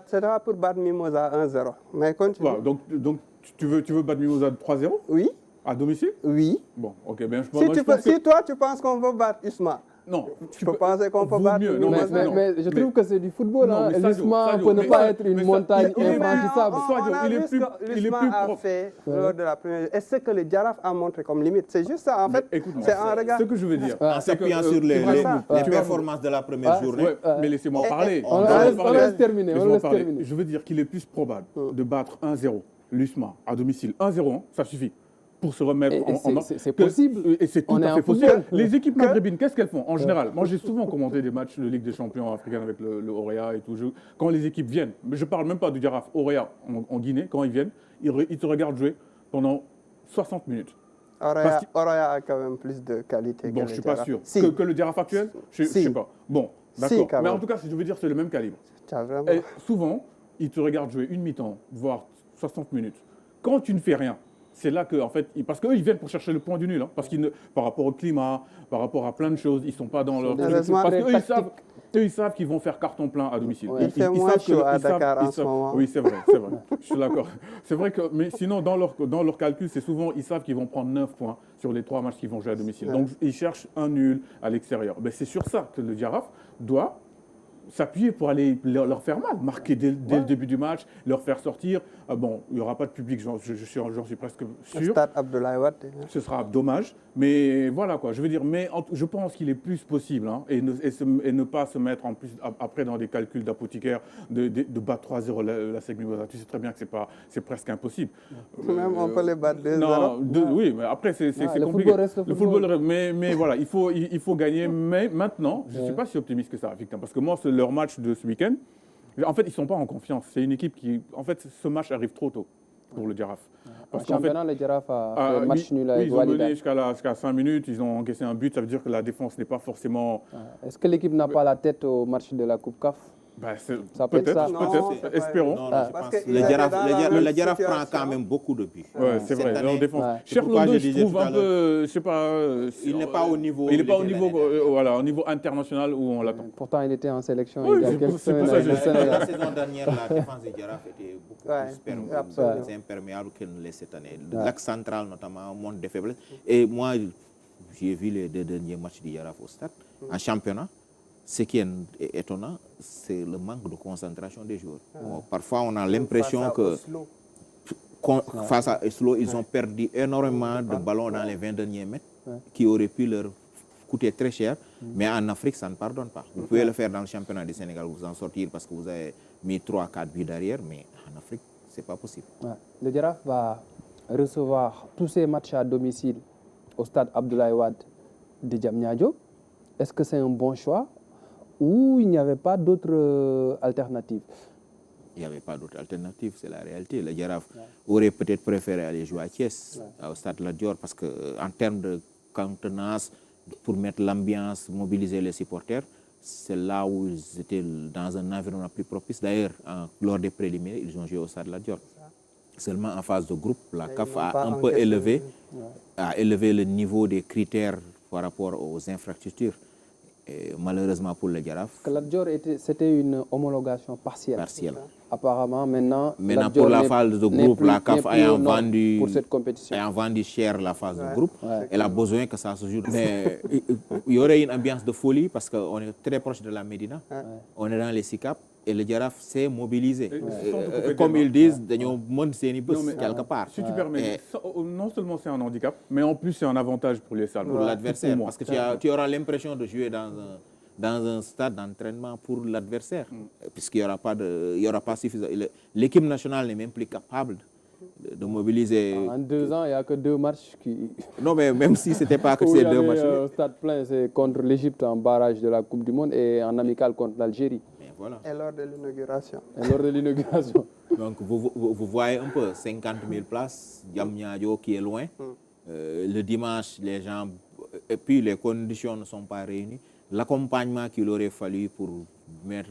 C'est pas pour battre Mimosa 1-0. Mais continue. Ouais, donc tu veux battre Mimosa 3-0? Oui. À domicile? Oui. Bon, ok. Ben, si toi, tu penses qu'on va battre Usma, non, tu peux penser qu'on peut battre. Non, mais je trouve que c'est du football. L'Usma peut ne pas être une montagne infranchissable. L'Usma a fait lors de la première. Est-ce que le Jaraaf a montré comme limite? C'est juste ça, en fait. C'est un regard. Ce que je veux dire, en s'appuyant sur les performances de la première journée. Mais laissez-moi parler. On laisse terminer. Je veux dire qu'il est plus probable de battre 1-0 l'Usma à domicile. 1-0, ça suffit. Pour se remettre en marche. C'est possible. Et c'est tout à fait possible. Les équipes maghrébines, qu'est-ce qu'elles font en général? Moi, j'ai souvent commenté des matchs de Ligue des champions africaine avec le Orea et tout. Quand les équipes viennent, mais je ne parle même pas du Jaraaf, Orea en Guinée, quand ils viennent, ils te regardent jouer pendant 60 minutes. Orea a quand même plus de qualité que le Jaraaf. Bon, je ne suis pas sûr. Si. Que le Jaraaf actuel? Je ne sais pas. Bon, d'accord. Mais en tout cas, je veux dire, c'est le même calibre. Et souvent, ils te regardent jouer une mi-temps, voire 60 minutes. Quand tu ne fais rien, c'est là que, en fait, parce qu'eux, ils viennent pour chercher le point du nul, hein, parce par rapport au climat, par rapport à plein de choses, ils ne sont pas dans leur... Parce qu'eux, ils savent qu'ils vont faire carton plein à domicile. Ouais. Il fait moins chaud à Dakar en ce moment. Oui, c'est vrai, je suis d'accord. C'est vrai que, mais sinon, dans leur calcul, c'est souvent, ils savent qu'ils vont prendre 9 points sur les 3 matchs qu'ils vont jouer à domicile. Ouais. Donc, ils cherchent un nul à l'extérieur. Ben, c'est sur ça que le Jaraaf doit s'appuyer pour aller leur faire mal, marquer dès le début du match, leur faire sortir. Bon, il n'y aura pas de public, j'en suis presque sûr. Le stade Abdoulaye Wade. Ce sera dommage, mais voilà quoi. Je veux dire, mais je pense qu'il est plus possible, hein, et ne pas se mettre en plus après dans des calculs d'apothicaire de battre 3-0 la SEC Mimosa. Tu sais très bien que c'est presque impossible. Même on peut les battre 2-0. Non, oui, mais après c'est compliqué. Le football reste. Mais voilà, il faut gagner. Mais maintenant, je ne suis pas si optimiste que ça, Victor, parce que moi, leur match de ce week-end, en fait, ils ne sont pas en confiance. C'est une équipe qui... En fait, ce match arrive trop tôt pour le Jaraaf. Parce qu'en championnat, le Jaraaf a fait match nul avec Walidat. Ils ont mené jusqu'à 5 minutes, ils ont encaissé un but, ça veut dire que la défense n'est pas forcément... Est-ce que l'équipe n'a pas la tête au match de la Coupe CAF? Peut-être, espérons. Non, je pense que le Jaraaf prend quand même beaucoup de buts. Oui, c'est vrai, leur défense. Cheikh Londo, je trouve un peu, je sais pas... Il n'est pas au niveau... Il n'est pas au niveau international où on l'attend. Pourtant, il était en sélection il y a quelques semaines. La saison dernière, la défense du Jaraaf était beaucoup plus imperméable que cette année. L'axe central, notamment, montre des faiblesses. Et moi, j'ai vu les 2 derniers matchs du Jaraaf au stade, en championnat. Ce qui est étonnant, c'est le manque de concentration des joueurs. Bon, parfois, on a l'impression que face à Oslo, ils ont perdu énormément de ballons dans les 20 derniers mètres qui auraient pu leur coûter très cher. Mais en Afrique, ça ne pardonne pas. Vous pouvez le faire dans le championnat du Sénégal, vous en sortir parce que vous avez mis 3-4 buts derrière, mais en Afrique, ce n'est pas possible. Le Jaraaf va recevoir tous ces matchs à domicile au stade Abdoulaye Wade de Diamniadio. Est-ce que c'est un bon choix? Ou il n'y avait pas d'autres alternatives? Il n'y avait pas d'autres alternatives, c'est la réalité. Le Jaraaf aurait peut-être préféré aller jouer à Thiès, au stade Lat Dior, parce qu'en termes de contenance, pour mettre l'ambiance, mobiliser les supporters, c'est là où ils étaient dans un environnement plus propice. D'ailleurs, lors des préliminaires, ils ont joué au stade Lat Dior. Seulement en phase de groupe, la CAF a un peu élevé le niveau des critères par rapport aux infrastructures. Et malheureusement pour le Jaraaf. Lat Dior, c'était une homologation partielle. Apparemment, maintenant pour la phase de groupe, la CAF ayant vendu cher la phase de groupe, elle a besoin que ça se joue. Mais il y aurait une ambiance de folie parce qu'on est très proche de la Médina, on est dans les SICAP et le Jaraaf s'est mobilisé. Comme ils disent, quelque part. Si tu permets, non seulement c'est un handicap, mais en plus c'est un avantage pour les salles. Pour l'adversaire, parce que tu auras l'impression de jouer dans un stade d'entraînement pour l'adversaire, puisqu'il n'y aura pas suffisamment. L'équipe nationale n'est même plus capable de mobiliser... En 2 ans, il n'y a que 2 matchs qui... Non, mais même si ce n'était pas que ces 2 matchs... stade plein, c'est contre l'Égypte en barrage de la Coupe du Monde et en amical contre l'Algérie. Voilà. Et lors de l'inauguration. Donc, vous voyez un peu, 50 000 places, Diamniadio qui est loin. Le dimanche, les gens... Et puis, les conditions ne sont pas réunies. L'accompagnement qu'il aurait fallu pour mettre...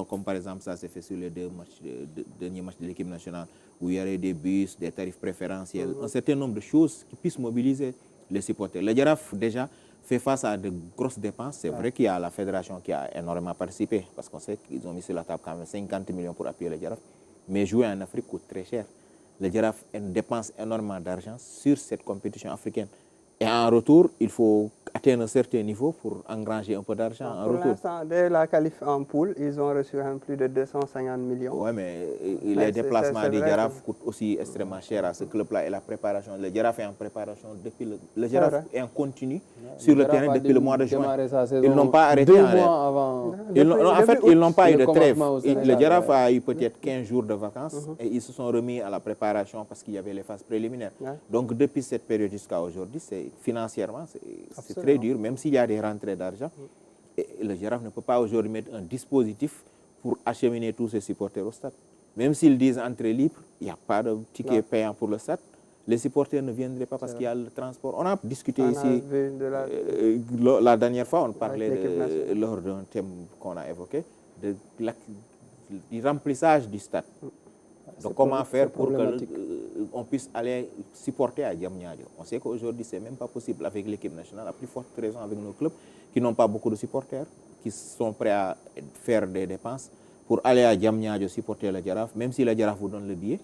Comme par exemple, ça s'est fait sur les derniers matchs de l'équipe nationale, où il y aurait des bus, des tarifs préférentiels, un certain nombre de choses qui puissent mobiliser les supporters. Le Jaraaf, déjà, fait face à de grosses dépenses. C'est vrai qu'il y a la fédération qui a énormément participé, parce qu'on sait qu'ils ont mis sur la table quand même 50 millions pour appuyer le Jaraaf. Mais jouer en Afrique coûte très cher. Le Jaraaf dépense énormément d'argent sur cette compétition africaine. Et en retour, il faut atteindre un certain niveau pour engranger un peu d'argent en retour. Pour l'instant, dès la qualif en poule, ils ont reçu plus de 250 millions. Oui, mais les déplacements du Jaraaf coûtent aussi extrêmement cher à ce club-là et la préparation. Le Jaraaf est en préparation depuis le Jaraaf est en continu sur le terrain depuis le mois de juin. Ils n'ont pas arrêté. 2 mois avant. En fait, ils n'ont pas eu de trêve. Le Jaraaf a eu peut-être 15 jours de vacances et ils se sont remis à la préparation parce qu'il y avait les phases préliminaires. Donc, depuis cette période jusqu'à aujourd'hui, financièrement, c'est très dur, même s'il y a des rentrées d'argent. Et le Jaraaf ne peut pas aujourd'hui mettre un dispositif pour acheminer tous ses supporters au stade. Même s'ils disent entrée libre, il n'y a pas de ticket payant pour le stade. Les supporters ne viendraient pas parce qu'il y a le transport. On a discuté ici, la dernière fois, on parlait lors d'un thème qu'on a évoqué, du remplissage du stade. Donc, comment faire pour qu'on puisse aller supporter à Diamniadio? On sait qu'aujourd'hui, ce n'est même pas possible avec l'équipe nationale, à plus forte raison avec nos clubs qui n'ont pas beaucoup de supporters, qui sont prêts à faire des dépenses pour aller à Diamniadio supporter le Jaraaf, même si le Jaraaf vous donne le billet.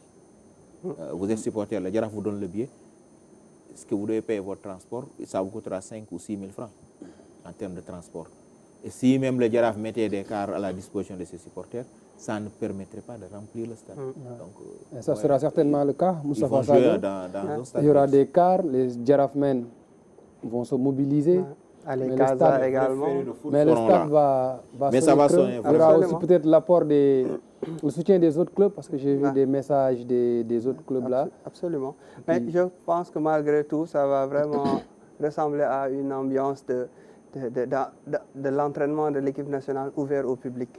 Vous êtes supporter, le Jaraaf vous donne le billet. Est-ce que vous devez payer votre transport? Ça vous coûtera 5 ou 6 000 francs en termes de transport. Et si même le Jaraaf mettait des cars à la disposition de ses supporters, ça ne permettrait pas de remplir le stade. Donc, ça sera certainement le cas, Moustapha Sadio. Il y aura des cars, les Jaraafmen vont se mobiliser. Les Casa également. Mais le stade va sonner. Il y aura aussi peut-être l'apport le soutien des autres clubs, parce que j'ai vu des messages des autres clubs là. Absolument. Mais je pense que malgré tout, ça va vraiment ressembler à une ambiance de l'entraînement de l'équipe nationale ouvert au public.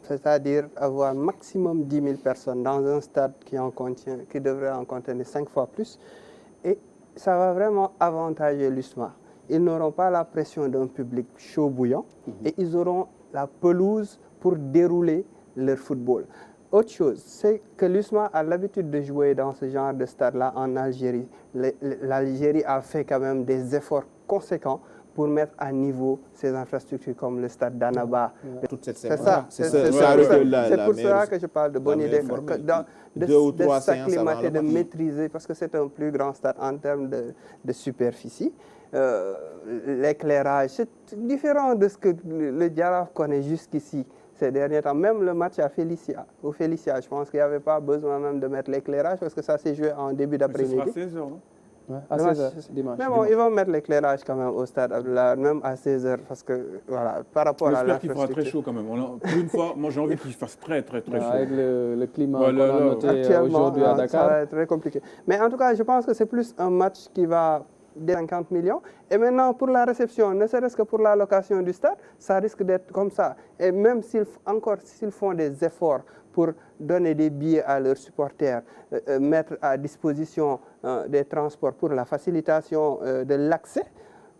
C'est-à-dire avoir maximum 10 000 personnes dans un stade qui devrait en contenir 5 fois plus. Et ça va vraiment avantager l'USMA. Ils n'auront pas la pression d'un public chaud bouillant et ils auront la pelouse pour dérouler leur football. Autre chose, c'est que l'USMA a l'habitude de jouer dans ce genre de stade-là en Algérie. L'Algérie a fait quand même des efforts conséquents pour mettre à niveau ces infrastructures comme le stade d'Annaba. C'est ça. C'est pour ça que je parle de bonne idée. De s'acclimater, de maîtriser, parce que c'est un plus grand stade en termes de superficie. L'éclairage, c'est différent de ce que le Jaraaf connaît jusqu'ici ces derniers temps. Même le match au Félicia, je pense qu'il n'y avait pas besoin même de mettre l'éclairage parce que ça s'est joué en début d'après-midi. Ce sera à 16h, non? À 16h, dimanche. Mais bon, ils vont mettre l'éclairage quand même au stade, même à 16h, parce que, voilà, par rapport à l'infrastructure. J'espère qu'il fera très chaud quand même. Pour une fois, moi j'ai envie qu'il fasse très chaud. Avec le climat qu'on a noté aujourd'hui à Dakar. Ça va être très compliqué. Mais en tout cas, je pense que c'est plus un match qui va des 50 millions. Et maintenant, pour la réception, ne serait-ce que pour la location du stade, ça risque d'être comme ça. Et même s'ils font des efforts pour donner des billets à leurs supporters, mettre à disposition des transports pour la facilitation de l'accès,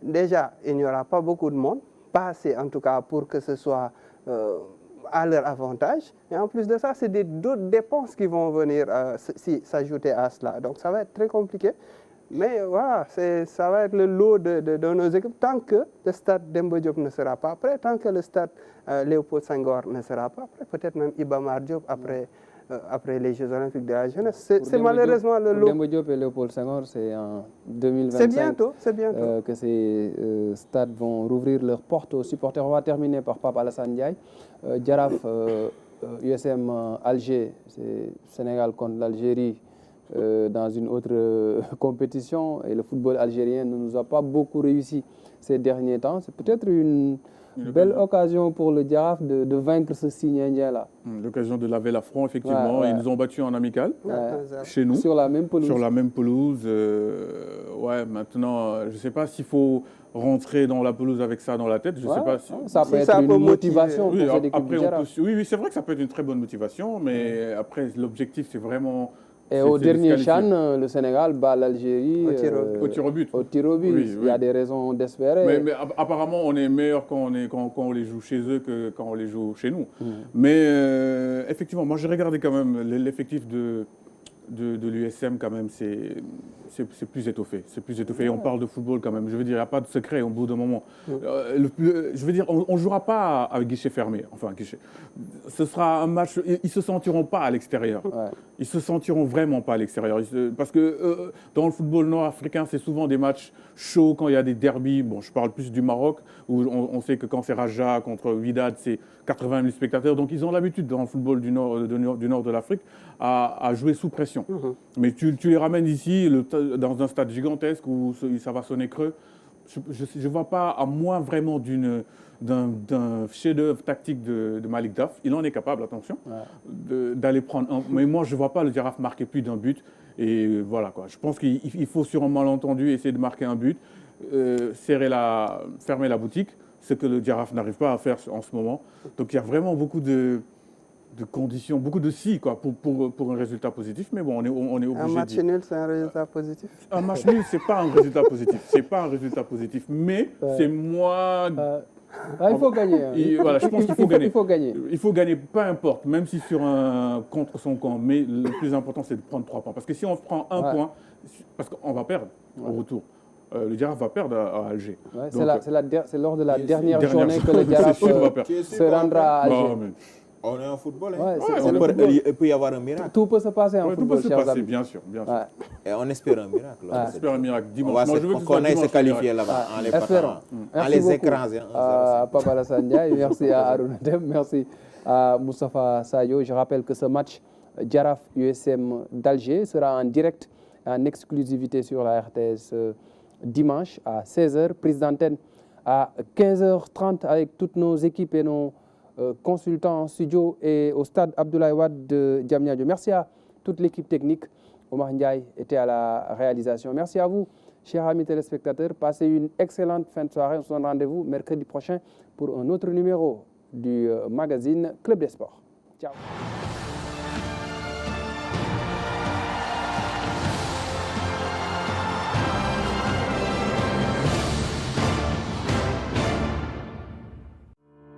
déjà, il n'y aura pas beaucoup de monde, pas assez en tout cas pour que ce soit à leur avantage. Et en plus de ça, c'est d'autres dépenses qui vont venir s'ajouter à cela. Donc ça va être très compliqué. Mais voilà, ça va être le lot de nos équipes tant que le stade Demba Diop ne sera pas prêt, tant que le stade Léopold Senghor ne sera pas prêt, peut-être même Iba Mar Diop après les Jeux Olympiques de la jeunesse. C'est malheureusement le lot. Demba Diop et Léopold Senghor, c'est en 2025 c'est bientôt. Que ces stades vont rouvrir leurs portes aux supporters. On va terminer par Pape Alassane Ndiaye. Jaraaf, USM Alger, c'est Sénégal contre l'Algérie. Dans une autre compétition et le football algérien ne nous a pas beaucoup réussi ces derniers temps. C'est peut-être Belle occasion pour le Jaraaf de vaincre ce signe indien-là. L'occasion de laver l'affront, effectivement. Ouais. Ils nous ont battus en amical, chez nous. Sur la même pelouse. Sur la même pelouse. Ouais, maintenant, je ne sais pas s'il faut rentrer dans la pelouse avec ça dans la tête. Je sais pas si... Ça peut être une motivation pour cette équipe du Jaraaf. Oui, c'est vrai que ça peut être une très bonne motivation, mais après, l'objectif, c'est vraiment... Et au dernier CHAN, le Sénégal bat l'Algérie au tir au but. Au tir au but. Oui. Il y a des raisons d'espérer. Mais apparemment, on est meilleur quand on les joue chez eux que quand on les joue chez nous. Mais effectivement, moi, j'ai regardé quand même l'effectif de l'USM quand même, c'est plus étoffé. C'est plus étoffé. Et on parle de football quand même. Je veux dire, il n'y a pas de secret au bout d'un moment. Je veux dire, on ne jouera pas à guichet fermé. Enfin, guichet. Ce sera un match... Ils ne se sentiront pas à l'extérieur. Ouais. Ils se sentiront vraiment pas à l'extérieur. Parce que dans le football nord-africain, c'est souvent des matchs chauds quand il y a des derbies. Bon, je parle plus du Maroc, où on sait que quand c'est Raja contre Wydad, c'est 80 000 spectateurs. Donc, ils ont l'habitude dans le football du nord de l'Afrique à jouer sous pression. Mais tu les ramènes ici, dans un stade gigantesque où ça va sonner creux. Je ne vois pas, à moins vraiment d'un chef-d'œuvre tactique de Malik Daf, il en est capable, attention, d'aller prendre un. Mais moi, je ne vois pas le Jaraaf marquer plus d'un but. Et voilà, quoi. Je pense qu'il faut, sur un malentendu, essayer de marquer un but, fermer la boutique, ce que le Jaraaf n'arrive pas à faire en ce moment. Donc il y a vraiment beaucoup de conditions, beaucoup de si quoi, pour un résultat positif, mais bon, on est obligé. Un match nul, c'est un résultat positif. Un match nul, c'est pas un résultat positif. C'est pas un résultat positif, mais c'est moins. Il faut gagner. Voilà, je pense qu'il faut gagner. Il faut gagner. Il faut gagner, peu importe, même si sur un contre son camp. Mais le plus important, c'est de prendre 3 points. Parce que si on prend un point, parce qu'on va perdre au retour. Le Jaraaf va perdre à Alger. Ouais, c'est lors de la dernière journée que le Jaraaf se rendra à Alger. On est en football, hein. Il peut y avoir un miracle. Tout peut se passer en football, tout peut se passer, bien sûr. Et on espère un miracle. On espère un miracle dimanche. On ait se qualifier là-bas en les battant, en les écrasant. Papa Alassane Ndiaye, merci à Arouna Dem, merci à Moustapha Sadio. Je rappelle que ce match Jaraaf-USM d'Alger sera en direct, en exclusivité sur la RTS dimanche à 16h, prise d'antenne à 15h30 avec toutes nos équipes et nos consultants en studio et au stade Abdoulaye Wade de Diamniadio. Merci à toute l'équipe technique. Omar Ndiaye était à la réalisation. Merci à vous, chers amis téléspectateurs. Passez une excellente fin de soirée. On se donne rendez-vous mercredi prochain pour un autre numéro du magazine Club des Sports. Ciao.